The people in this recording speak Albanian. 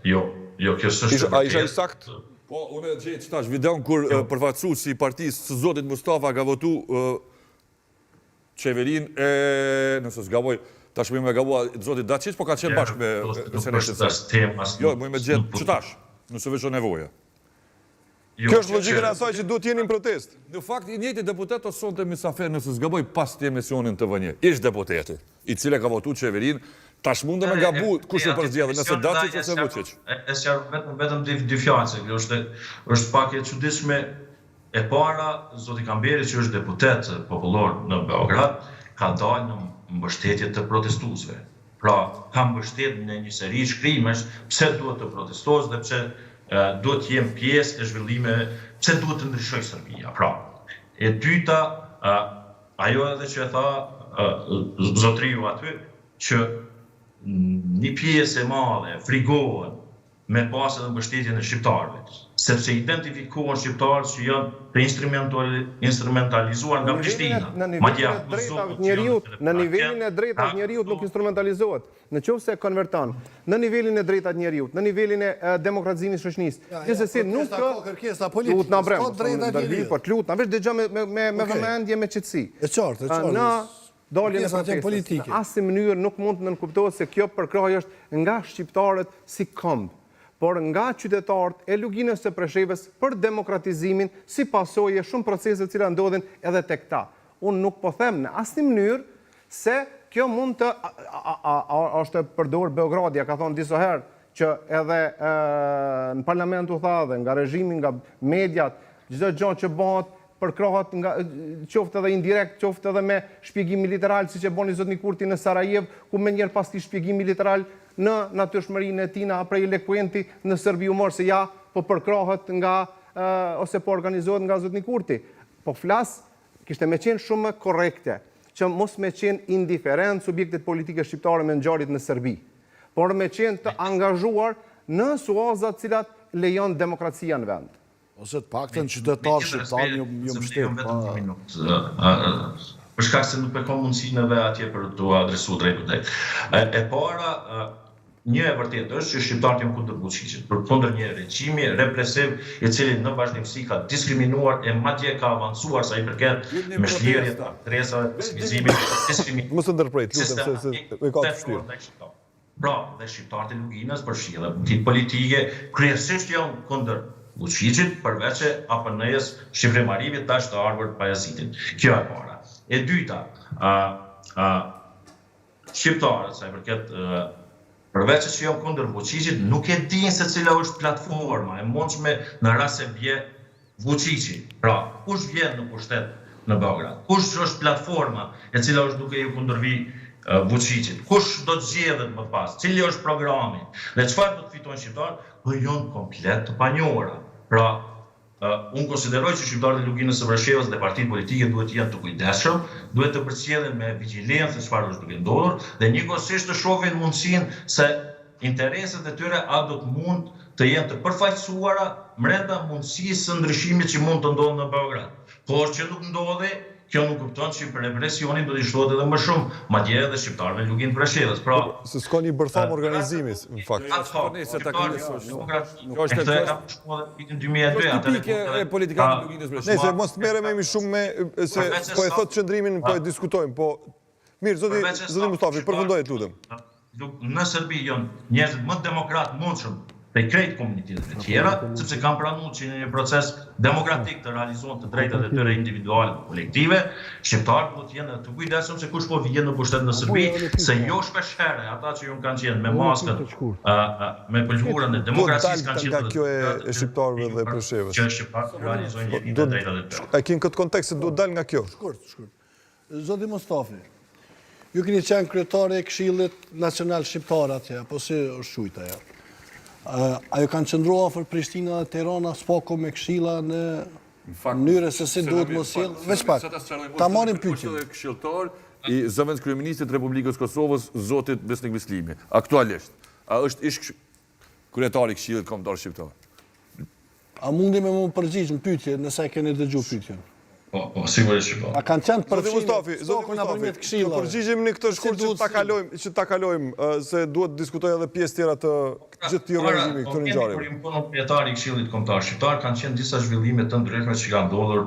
kjo s'është A isha i sakt? Po, unë e gjetë që tash videon kur përfaqësuesi i partisë së zotit Mustafa ka votu qeverin e, nëse s'gaboj, tashmë me gabua zotit Dacic, po ka qenë bashkë me senetin. Jo, mu me gjetë që tash, nëse veç o nevoja. Kjo është logjikën e asaj që duhet jeni në protest. Në fakt, i njëjti deputet o sonte Misafer, nëse s'gaboj pas të emisionin të vënje. Ish deputeti, i cile ka votu qeverin, tash mundë me gabu kush e përzgjedhë, nëse Dacic ose Vučić. E sjarë vetëm dy fjallë, është pak e çuditshme. E para, zoti Kamberi, që është deputet popullor në Beograd, ka dalë në mbështetje të protestuesve. Pra, ka mbështet në një seri shkrimesh pse duhet të protestosh dhe pse duhet të jem pjesë e zhvillimeve, pse duhet të ndryshoj Serbia. Pra, e dyta, ajo edhe që e tha zotriu aty, që një pjesë e madhe frigohen me pas edhe mbështetjen e shqiptarëve, sepse identifikohen shqiptarët që janë të instrumentalizuar nga Prishtina. Në nivelin e drejtat njeriut nuk instrumentalizohet. Në qoftë se konverton, në nivelin e drejtat njeriut, në nivelin e demokratizimit shoqërisë. Gjithsesi nuk ka kërkesa politike. Ka drejtat njeriut. Po lutem, veç dëgjoj me vëmendje me qetësi. E qartë, e qartë. Daljen e protestës. Në asnjë mënyrë nuk mund të nënkuptohet se kjo përkrahje është nga shqiptarët si këmbë, por nga qytetarët e luginës së Preshevës për demokratizimin si pasojë shumë procese të cilat ndodhin edhe tek ta. Unë nuk po them në asnjë mënyrë se kjo mund të është përdor Beogradi, ka thonë disa herë që edhe në parlament u tha dhe nga regjimi, nga mediat, çdo gjë që bëhet përkrahet nga qoftë edhe indirekt, qoftë edhe me shpjegim literal, siç e boni zotni Kurti në Sarajev, ku më njëherë pas ti shpjegimi literal në natyrshmërinë e tina prej elekuenti në Serbi u morë se ja, po përkrahet nga ose po organizohet nga zotni Kurti. Po flas, kishte me qenë shumë korrekte, që mos me qenë indiferent subjektet politike shqiptare me ngjarjet në Serbi, por me qenë të angazhuar në suazat cilat lejon demokracia në vend. Ose të paktën qytetarë shqiptarë një mbështet. Për shkak se nuk e kam mundësinë edhe atje për të adresuar drejt. E para, një e vërtetë është që shqiptarët janë kundër Vučićit, kundër një regjimi represiv i cili në vazhdimsi ka diskriminuar e madje ka avancuar sa i përket me shlirjet, tresave, pessimizimit, diskriminimit. Mos e ndërpret, lutem se e ka të vështirë. Pra, dhe shqiptarët e luginës përfshirë partit politike kryesisht janë kundër Vučićit, përveç e APN-s shqipërimarimit tash të ardhur Pajazitit. Kjo e para. E dyta, shqiptarët, sa i përket përveç që janë kundër Vučićit, nuk e dinë se cila është platforma e mundshme në rast se vje Vučići. Pra, kush vjen në pushtet në Beograd? Kush është platforma e cila është duke ju kundërvi Vučićit? Kush do të zgjedhet më pas? Cili është programi? Dhe çfarë do të fitojnë shqiptarët? Po janë komplet të panjohura. Pra, unë konsideroj që shqiptarët e luginës së Preshevës dhe partitë politike duhet të jenë të kujdesshëm, duhet të përcjellen me vigjilencë çfarë është duke ndodhur dhe njëkohësisht të shohin mundësinë se interesat e tyre a do të mund të jenë të përfaqësuara brenda mundësisë së ndryshimit që mund të ndodhë në Beograd. Por që nuk ndodhi, kjo nuk kupton që për represionin do t'i shtohet edhe më shumë, madje edhe shqiptarëve në luginë të Preshevës. Pra, se s'ka një bërtham organizimit, në fakt. Nëse mos të merrem shumë me se po e thot qëndrimin, po e diskutojmë, po mirë, zoti Mustafi, përfundoj lutem. Në Serbi janë njerëzit më demokratë mundshëm prej krejt komunitetet e tjera, sepse kanë pranuar që në një proces demokratik të realizohen të drejtat e tyre individuale dhe kolektive, shqiptarët do të jenë të kujdesshëm se kush po vjen në pushtet në Serbi, se jo shpeshherë ata që ju kanë qenë me maskën, me pëlhurën e demokracisë kanë qenë. Kjo e shqiptarëve dhe Preshevës. Që shqiptarët realizojnë jetën e drejtat e tyre. A kin këtë kontekst se duhet dal nga kjo? Shkurt. Zoti Mustafi, ju keni qenë kryetari i Këshillit Nacional Shqiptar atje, apo si është quajtur ajo? Ajo kanë qëndruar afër Prishtina dhe Tirana s'pako me këshilla në mënyrë se si duhet mos sjell. Veç pak. Ta marrim pyetjen. Këshilltar i zëvendës kryeministit të Republikës Kosovës, zotit Besnik Bislimi, aktualisht. A është ish kryetari i Këshillit Kombëtar Shqiptar? A mundi me më përgjigj në pyetje nëse e keni dëgjuar pyetjen? Po, sigurisht që po. A kanë qenë Zoti Mustafi, Spokun nëpërmjet këshillave. Përgjigjemi në këtë shkurt që ta kalojmë, se duhet të diskutoj edhe pjesë tjera të gjithë të organizimit këtu në ngjarje. Kur jam proprietari i Këshillit Kombëtar Shqiptar, kanë qenë disa zhvillime të ndryshme që kanë ndodhur